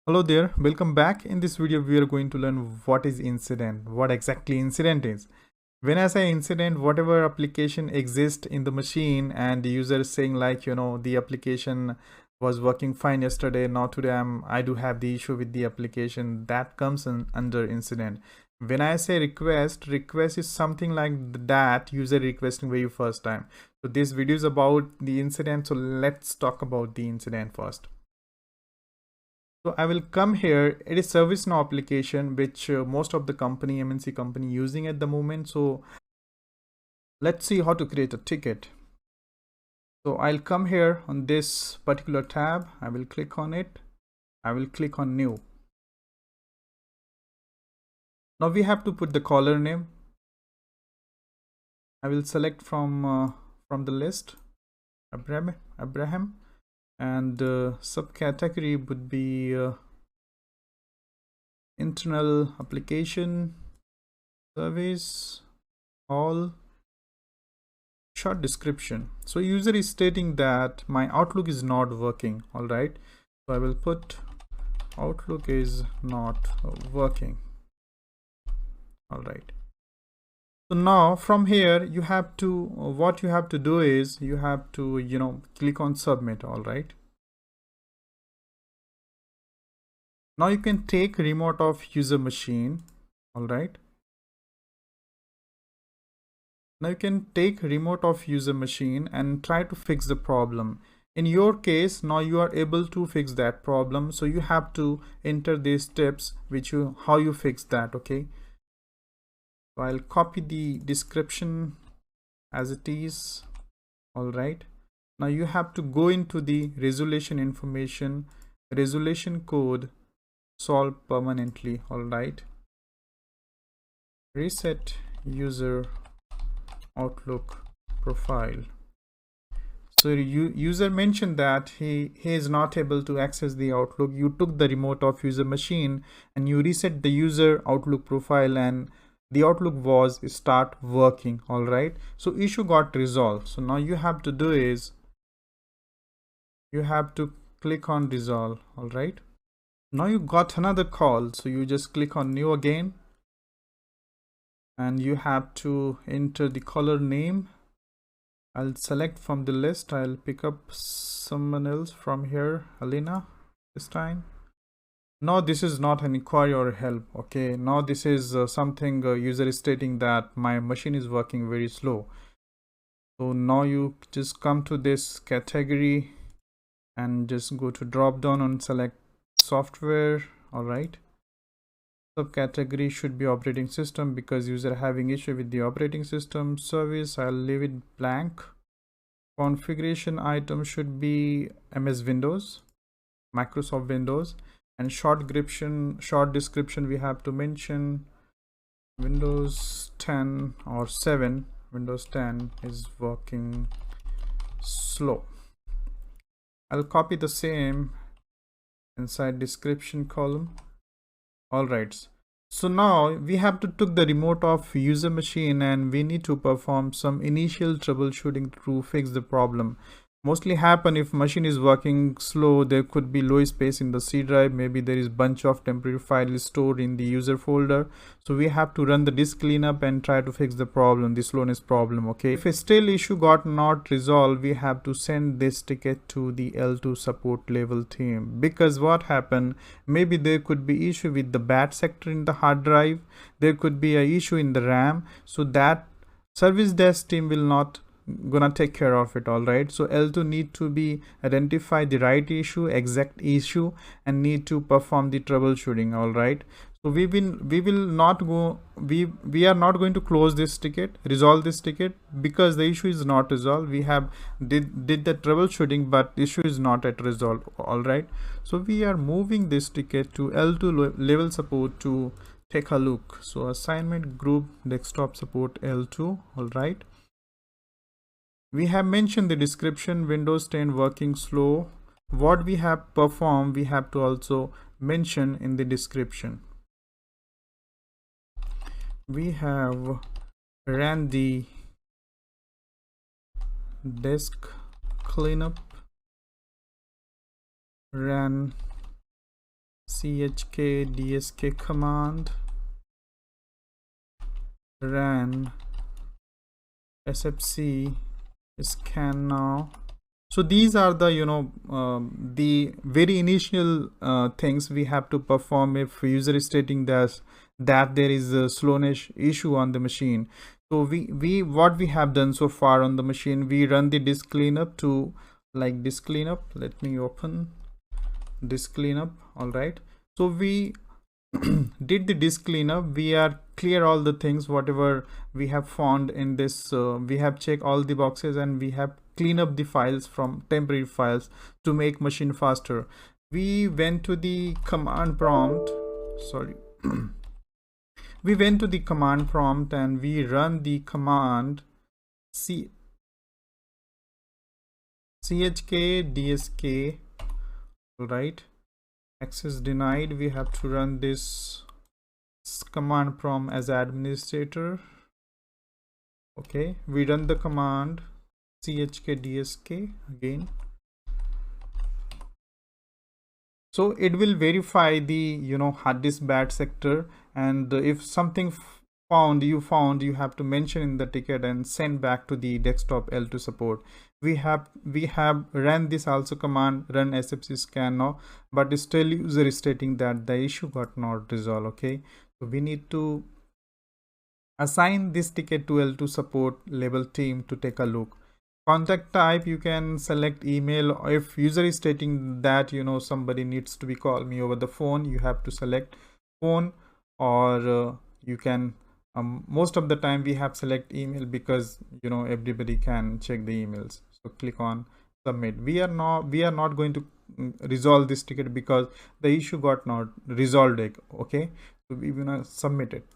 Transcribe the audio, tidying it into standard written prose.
Hello there, welcome back. In this video we are going to learn what is incident, what exactly incident is. When I say incident, whatever application exists in the machine and the user is saying like, the application was working fine yesterday, now today I do have the issue with the application, that comes under incident. When I say request is something like that user requesting very first time. So this video is about the incident, so let's talk about the incident first. So I will come here. It is ServiceNow application, which most of the MNC company using at the moment. So let's see how to create a ticket. So I'll come here on this particular tab. I will click on it. I will click on new. Now we have to put the caller name. I will select from the list, Abraham, and subcategory would be internal application service all. Short description. So user is stating that my Outlook is not working. All right, so I will put Outlook is not working. All right, so now from here you have to what you have to do is you have to click on submit. All right, now you can take remote of user machine. All right, now you can take remote of user machine and try to fix the problem. In your case, now you are able to fix that problem, so you have to enter these steps how you fix that. Okay, so I'll copy the description as it is. All right, now you have to go into the resolution information, resolution code, solve permanently. All right, reset user Outlook profile. So user mentioned that he is not able to access the Outlook. You took the remote of user machine and you reset the user Outlook profile and the Outlook was start working. All right, so issue got resolved. So now you have to do is you have to click on resolve. All right, now you got another call, so you just click on new again and you have to enter the caller name. I'll select from the list. I'll pick up someone else from here, Alina this time. Now this is not an inquiry or help. Okay, now this is something user is stating that my machine is working very slow. So now you just come to this category and just go to drop down and select software. All right, subcategory should be operating system because user having issue with the operating system. Service, I'll leave it blank. Configuration item should be MS Windows, Microsoft Windows, and short description we have to mention Windows 10 or 7. Windows 10 is working slow. I'll copy the same inside description column. All right, so now we have to took the remote of user machine and we need to perform some initial troubleshooting to fix the problem. Mostly happen if machine is working slow, there could be low space in the C drive, maybe there is bunch of temporary files stored in the user folder. So we have to run the disk cleanup and try to fix the problem, the slowness problem. Okay, if a still issue got not resolved, we have to send this ticket to the L2 support level team, because what happened, maybe there could be issue with the bad sector in the hard drive, there could be a issue in the RAM, so that service desk team will not gonna take care of it. All right, so L2 need to be identify the right issue, exact issue, and need to perform the troubleshooting. All right, so we are not going to close this ticket, resolve this ticket, because the issue is not resolved. We have did the troubleshooting, but issue is not at resolved. All right, so we are moving this ticket to L2 level support to take a look. So assignment group desktop support L2. All right, we have mentioned the description, Windows 10 working slow. What we have performed, we have to also mention in the description. We have ran the disk cleanup, ran chkdsk command, run sfc scan now. So these are the the very initial things we have to perform if user is stating that there is a slowness issue on the machine. So we what we have done so far on the machine, we run the disk cleanup to like disk cleanup. Let me open disk cleanup. All right, so we did the disk cleanup. We are clear all the things whatever we have found in this. We have checked all the boxes and we have clean up the files from temporary files to make machine faster. We went to the command prompt, sorry we went to the command prompt and we run the command chkdsk. All right, access denied. We have to run this command prompt as administrator. Okay, we run the command chkdsk again. So it will verify the hard disk bad sector, and if something you have to mention in the ticket and send back to the desktop L2 support. We have ran this also command, run sfc scan now, but still user is stating that the issue got not resolved. Okay, so we need to assign this ticket to L2 support level team to take a look. Contact type, you can select email. If user is stating that somebody needs to be called me over the phone, you have to select phone, or you can most of the time we have select email because everybody can check the emails. So click on submit. We are not going to resolve this ticket because the issue got not resolved. Okay, so we will submit it.